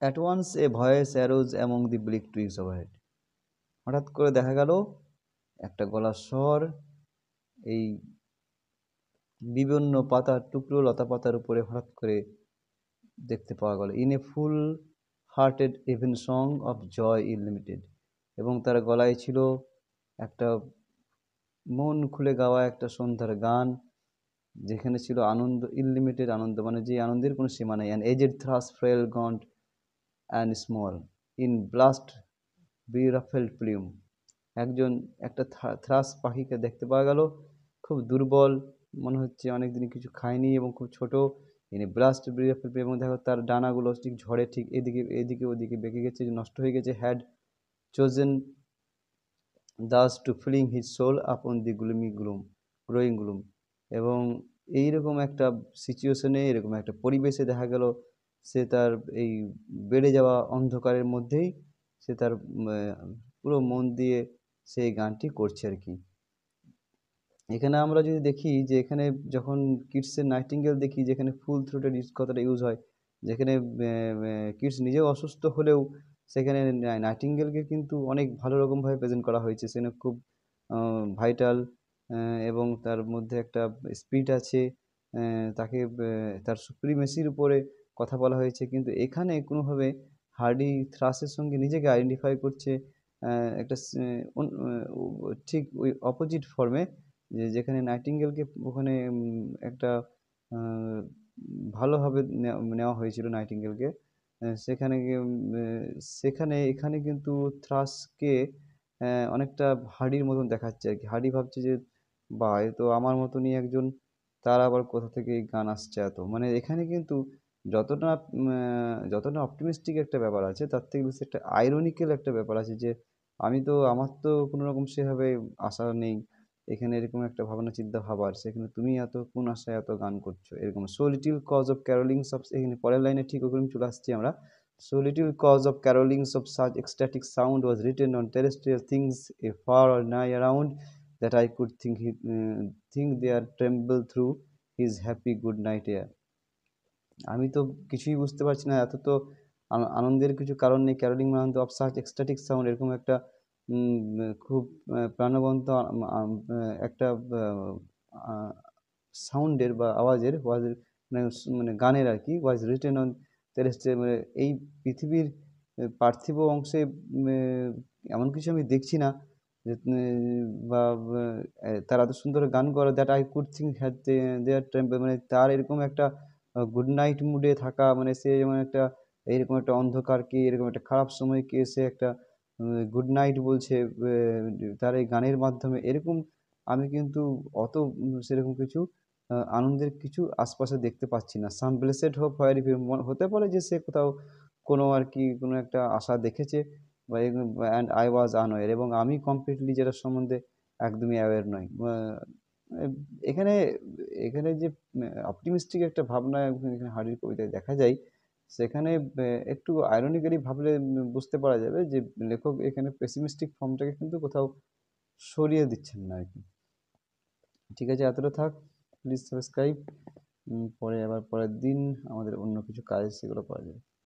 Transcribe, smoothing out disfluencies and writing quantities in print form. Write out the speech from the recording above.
At once a voice arose among the bleak twigs overhead. হঠাৎ করে দেখা গেল একটা গলার স্বর এই বিভিন্ন পাতার টুকরো লতা পাতার উপরে হঠাৎ করে দেখতে পাওয়া গেল। In a full hearted evensong of joy illimited. এবং তার গলায় ছিল একটা মন খুলে গাওয়া একটা সন্ধ্যার গান, যেখানে ছিল আনন্দ, ইনলিমিটেড আনন্দ, মানে যে আনন্দের কোনো সীমা নেই। An aged thrush frail gaunt and small in blast beruffled plume. একটা থ্রাস পাখিকে দেখতে পাওয়া গেল, খুব দুর্বল, মনে হচ্ছে অনেকদিন কিছু খায়নি এবং খুব ছোট। ইনি ব্লাস্ট বিরাফেল্ড প্লিউম, এবং দেখো তার ডানাগুলো ঠিক ঝড়ে ঠিক এদিকে এদিকে ওদিকে বেঁকে গেছে, নষ্ট হয়ে গেছে। Had chosen thus to fling his soul upon the growing gloom। এবং এইরকম একটা সিচুয়েশনে, এরকম একটা পরিবেশে দেখা গেল সে তার এই বেড়ে যাওয়া অন্ধকারের মধ্যেই সে তার পুরো মন দিয়ে সেই গানটি করছে আর কি। এখানে আমরা যদি দেখি যে এখানে যখন কিডসের নাইটিঙ্গেল দেখি, যেখানে ফুল থ্রোটেড কথাটা ইউজ হয়, যেখানে কিডস নিজেও অসুস্থ হলেও সেখানে নাইটিঙ্গেলকে কিন্তু অনেক ভালো রকমভাবে প্রেজেন্ট করা হয়েছে। সেখানে খুব ভাইটাল এবং তার মধ্যে একটা স্পিরিট আছে। তাকে তার সুপ্রিমেসির উপরে কথা বলা হয়েছে, কিন্তু এখানে কোনোভাবে হার্ডি থ্রাসের সঙ্গে নিজেকে আইডেন্টিফাই করছে একটা ঠিক ওই অপোজিট ফর্মে, যেখানে নাইটিঙ্গেলকে ওখানে একটা ভালোভাবে নেওয়া হয়েছিল নাইটিঙ্গেলকে। সেখানে সেখানে এখানে কিন্তু থ্রাসকে অনেকটা হার্ডির মতন দেখাচ্ছে আর কি। হার্ডি ভাবছে যে বা এ তো আমার মতনই একজন, তার আবার কোথা থেকে এই গান আসছে এত, মানে এখানে কিন্তু যতটা অপটিমিস্টিক একটা ব্যাপার আছে, তার থেকে বেশি একটা আইরনিক্যাল একটা ব্যাপার আছে যে আমার তো কোনো রকম সেভাবে আশা নেই এখানে, এরকম একটা ভাবনা চিন্তা ভাবার, সেখানে তুমি এত কোন আশায় এত গান করছো এরকম। So little cause of carolings of, এখানে পরের লাইনে ঠিক ওখানে চলে আসছি আমরা। So little cause of carolings of such ecstatic sound was written on terrestrial things afar or nigh around, that I could think there tremble through his happy good night air। আমি তো কিছুই বুঝতে পারছি না, এত তো আনন্দের কিছু কারণ নেই। ক্যারলিং মানে অফ সাচ এক্সট্যাটিক সাউন্ড, এরকম একটা খুব প্রাণবন্ত একটা সাউন্ডের বা আওয়াজের মানে মানে গানের আর কি। ওয়াজ রিটেন অন টেরেস্ট্রিয়াল, মানে এই পৃথিবীর পার্থিব অংশে এমন কিছু আমি দেখছি না যে বা তারা এত সুন্দর গান করে, that I could think had their temple, মানে তার এরকম একটা গুড নাইট মুডে থাকা, মানে সে যেমন একটা এইরকম একটা অন্ধকারকে, এরকম একটা খারাপ সময়কে সে একটা গুড নাইট বলছে তার এই গানের মাধ্যমে, এরকম আমি কিন্তু অত সেরকম কিছু আনন্দের কিছু আশপাশে দেখতে পাচ্ছি না। সাম ব্লেসেড হোপ হোয়ার ইফ, হতে পারে যে সে কোথাও কোনো আর কি কোনো একটা আশা দেখেছে, বা অ্যান্ড আই ওয়াজ আনওয়্যার, এবং আমি কমপ্লিটলি যেটার সম্বন্ধে একদমই অ্যাওয়্যার নই। এখানে এখানে যে অপটিমিস্টিক একটা ভাবনা এখানে হার্ডির কবিতায় দেখা যায়, সেখানে একটু আইরনিক্যালি ভাবলে বুঝতে পারা যাবে যে লেখক এখানে পেসিমিস্টিক ফর্মটাকে কিন্তু কোথাও সরিয়ে দিচ্ছেন না আর কি। ঠিক আছে, এতটা থাক। Please subscribe. পরে আবার পরের দিন আমাদের অন্য কিছু কাজ সেগুলো করা যাবে।